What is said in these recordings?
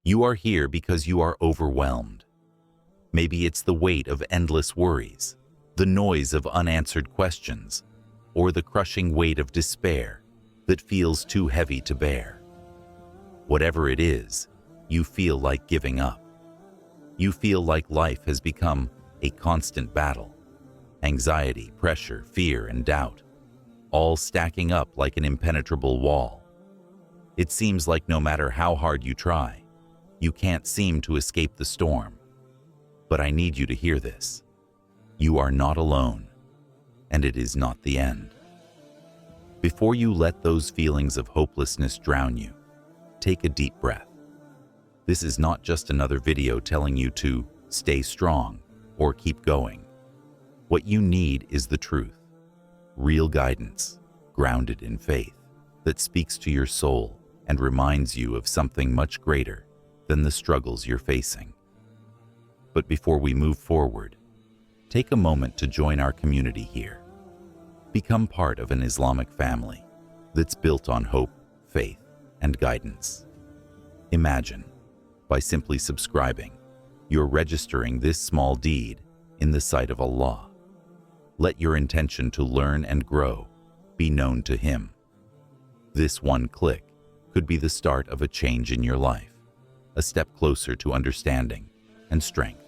You are here because you are overwhelmed. Maybe it's the weight of endless worries, the noise of unanswered questions, or the crushing weight of despair that feels too heavy to bear. Whatever it is, you feel like giving up. You feel like life has become a constant battle. Anxiety, pressure, fear, and doubt, all stacking up like an impenetrable wall. It seems like no matter how hard you try, you can't seem to escape the storm. But I need you to hear this. You are not alone, and it is not the end. Before you let those feelings of hopelessness drown you, take a deep breath. This is not just another video telling you to stay strong or keep going. What you need is the truth, real guidance, grounded in faith, that speaks to your soul and reminds you of something much greater than the struggles you're facing. But before we move forward, take a moment to join our community here. Become part of an Islamic family that's built on hope, faith, and guidance. Imagine, by simply subscribing, you're registering this small deed in the sight of Allah. Let your intention to learn and grow be known to Him. This one click could be the start of a change in your life, a step closer to understanding and strength.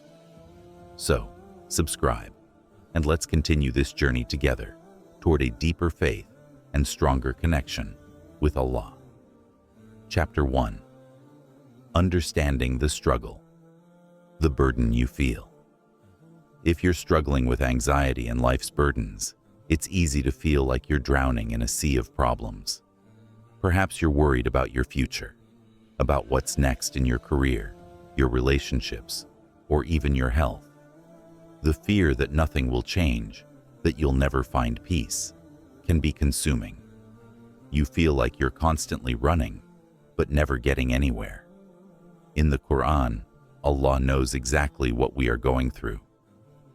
So, subscribe, and let's continue this journey together toward a deeper faith and stronger connection with Allah. Chapter 1. Understanding the struggle, the burden you feel. If you're struggling with anxiety and life's burdens, it's easy to feel like you're drowning in a sea of problems. Perhaps you're worried about your future, about what's next in your career, your relationships, or even your health. The fear that nothing will change, that you'll never find peace, can be consuming. You feel like you're constantly running, but never getting anywhere. In the Quran, Allah knows exactly what we are going through.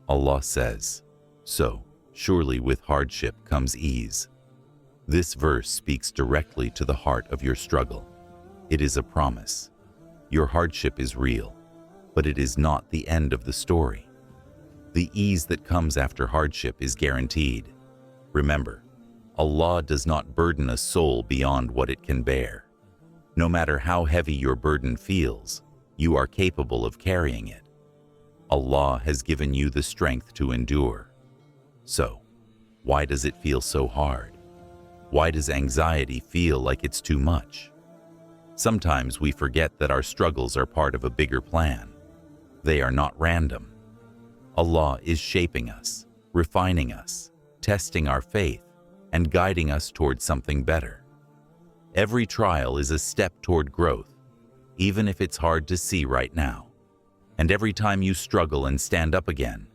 Allah says, "So, surely with hardship comes ease." This verse speaks directly to the heart of your struggle. It is a promise. Your hardship is real, but it is not the end of the story. The ease that comes after hardship is guaranteed. Remember, Allah does not burden a soul beyond what it can bear. No matter how heavy your burden feels, you are capable of carrying it. Allah has given you the strength to endure. So, why does it feel so hard? Why does anxiety feel like it's too much? Sometimes we forget that our struggles are part of a bigger plan. They are not random. Allah is shaping us, refining us, testing our faith, and guiding us towards something better. Every trial is a step toward growth, even if it's hard to see right now. And every time you struggle and stand up again,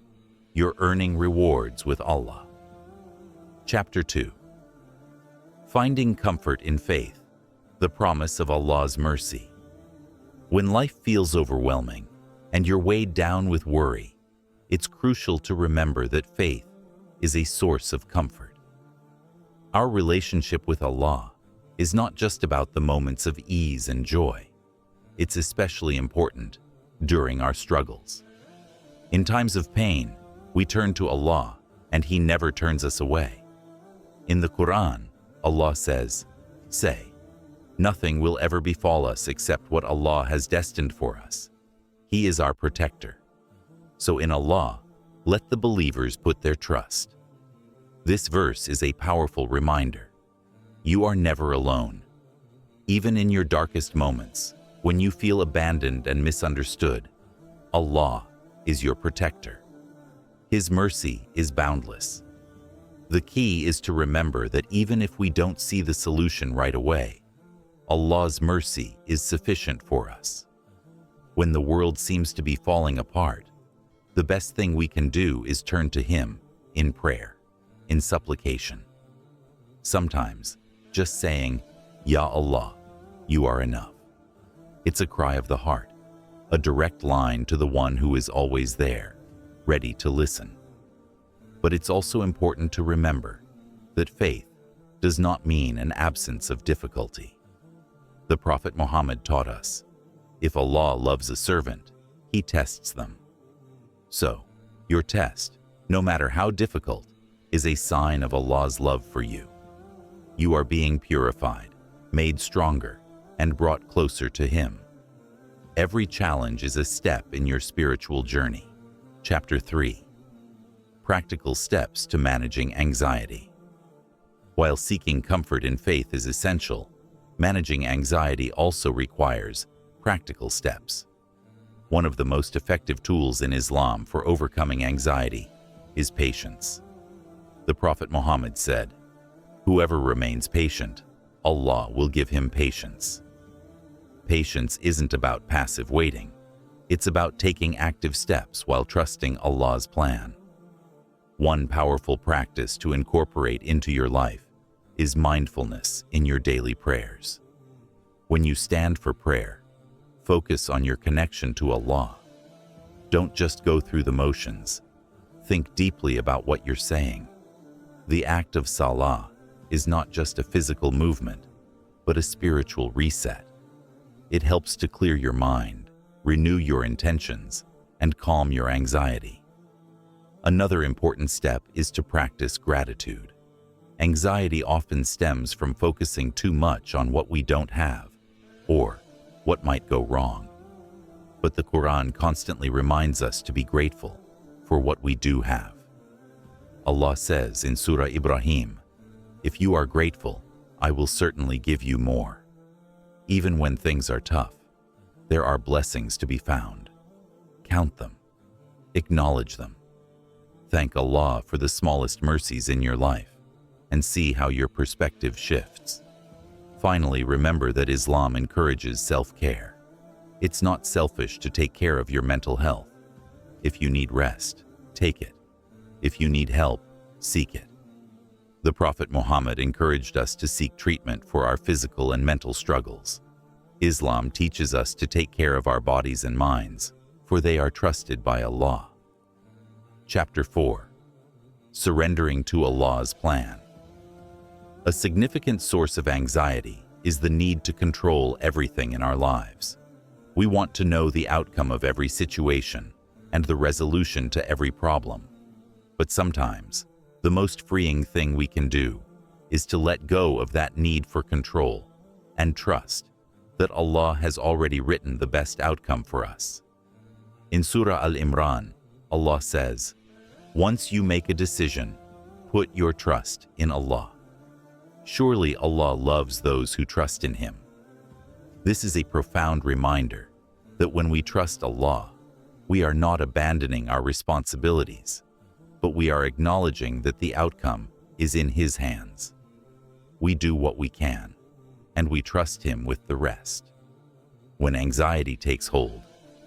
you're earning rewards with Allah. Chapter 2. Finding comfort in faith, the promise of Allah's mercy. When life feels overwhelming and you're weighed down with worry, it's crucial to remember that faith is a source of comfort. Our relationship with Allah is not just about the moments of ease and joy. It's especially important during our struggles. In times of pain, we turn to Allah, and He never turns us away. In the Quran, Allah says, "Say, nothing will ever befall us except what Allah has destined for us. He is our protector." So in Allah, let the believers put their trust. This verse is a powerful reminder. You are never alone. Even in your darkest moments, when you feel abandoned and misunderstood, Allah is your protector. His mercy is boundless. The key is to remember that even if we don't see the solution right away, Allah's mercy is sufficient for us. When the world seems to be falling apart, the best thing we can do is turn to Him in prayer, in supplication. Sometimes, just saying, "Ya Allah, you are enough." It's a cry of the heart, a direct line to the one who is always there, ready to listen. But it's also important to remember that faith does not mean an absence of difficulty. The Prophet Muhammad taught us, If Allah loves a servant, He tests them. So, your test, no matter how difficult, is a sign of Allah's love for you. You are being purified, made stronger, and brought closer to Him. Every challenge is a step in your spiritual journey. Chapter 3. Practical steps to managing anxiety. While seeking comfort in faith is essential, managing anxiety also requires practical steps. One of the most effective tools in Islam for overcoming anxiety is patience. The Prophet Muhammad said, "Whoever remains patient, Allah will give him patience." Patience isn't about passive waiting. It's about taking active steps while trusting Allah's plan. One powerful practice to incorporate into your life is mindfulness in your daily prayers. When you stand for prayer, focus on your connection to Allah. Don't just go through the motions. Think deeply about what you're saying. The act of salah is not just a physical movement, but a spiritual reset. It helps to clear your mind, renew your intentions, and calm your anxiety. Another important step is to practice gratitude. Anxiety often stems from focusing too much on what we don't have, or what might go wrong. But the Quran constantly reminds us to be grateful for what we do have. Allah says in Surah Ibrahim, "If you are grateful, I will certainly give you more." Even when things are tough, there are blessings to be found. Count them. Acknowledge them. Thank Allah for the smallest mercies in your life, and see how your perspective shifts. Finally, remember that Islam encourages self-care. It's not selfish to take care of your mental health. If you need rest, take it. If you need help, seek it. The Prophet Muhammad encouraged us to seek treatment for our physical and mental struggles. Islam teaches us to take care of our bodies and minds, for they are trusted by Allah. Chapter 4. Surrendering to Allah's plan. A significant source of anxiety is the need to control everything in our lives. We want to know the outcome of every situation and the resolution to every problem. But sometimes, the most freeing thing we can do is to let go of that need for control and trust that Allah has already written the best outcome for us. In Surah Al-Imran, Allah says, "Once you make a decision, put your trust in Allah. Surely Allah loves those who trust in Him." This is a profound reminder that when we trust Allah, we are not abandoning our responsibilities, but we are acknowledging that the outcome is in His hands. We do what we can, and we trust Him with the rest. When anxiety takes hold,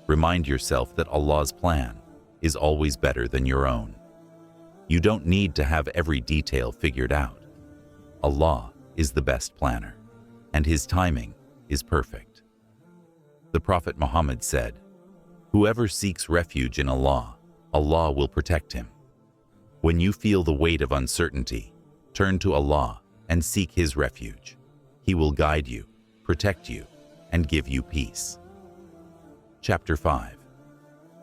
remind yourself that Allah's plan is always better than your own. You don't need to have every detail figured out. Allah is the best planner, and His timing is perfect. The Prophet Muhammad said, "Whoever seeks refuge in Allah, Allah will protect him." When you feel the weight of uncertainty, turn to Allah and seek His refuge. He will guide you, protect you, and give you peace. Chapter 5.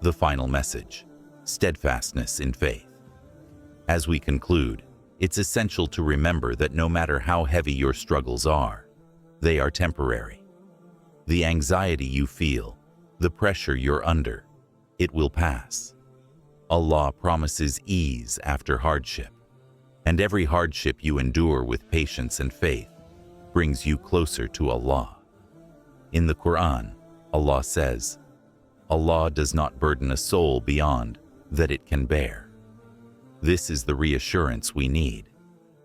The final message: steadfastness in faith. As we conclude, it's essential to remember that no matter how heavy your struggles are, they are temporary. The anxiety you feel, the pressure you're under, it will pass. Allah promises ease after hardship, and every hardship you endure with patience and faith brings you closer to Allah. In the Quran, Allah says, "Allah does not burden a soul beyond that it can bear." This is the reassurance we need.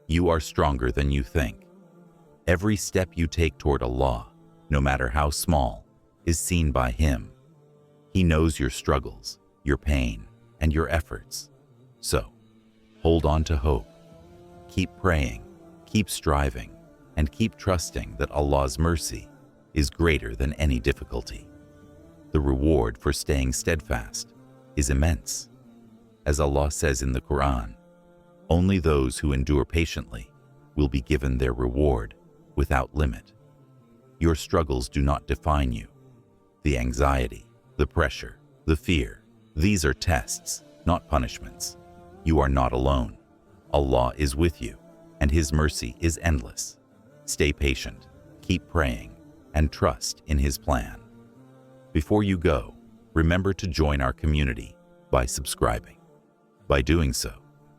You are stronger than you think. Every step you take toward Allah, no matter how small, is seen by Him. He knows your struggles, your pain, and your efforts. So, hold on to hope. Keep praying, keep striving, and keep trusting that Allah's mercy is greater than any difficulty. The reward for staying steadfast is immense. As Allah says in the Quran, only those who endure patiently will be given their reward without limit. Your struggles do not define you. The anxiety, the pressure, the fear, these are tests, not punishments. You are not alone. Allah is with you, and His mercy is endless. Stay patient, keep praying, and trust in His plan. Before you go, remember to join our community by subscribing. By doing so,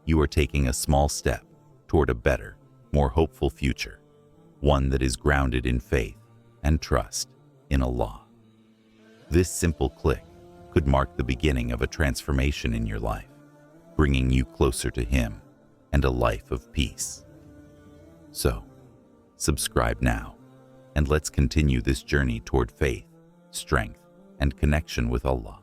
you are taking a small step toward a better, more hopeful future, one that is grounded in faith and trust in Allah. This simple click could mark the beginning of a transformation in your life, bringing you closer to Him and a life of peace. So, subscribe now, and let's continue this journey toward faith, strength, and connection with Allah.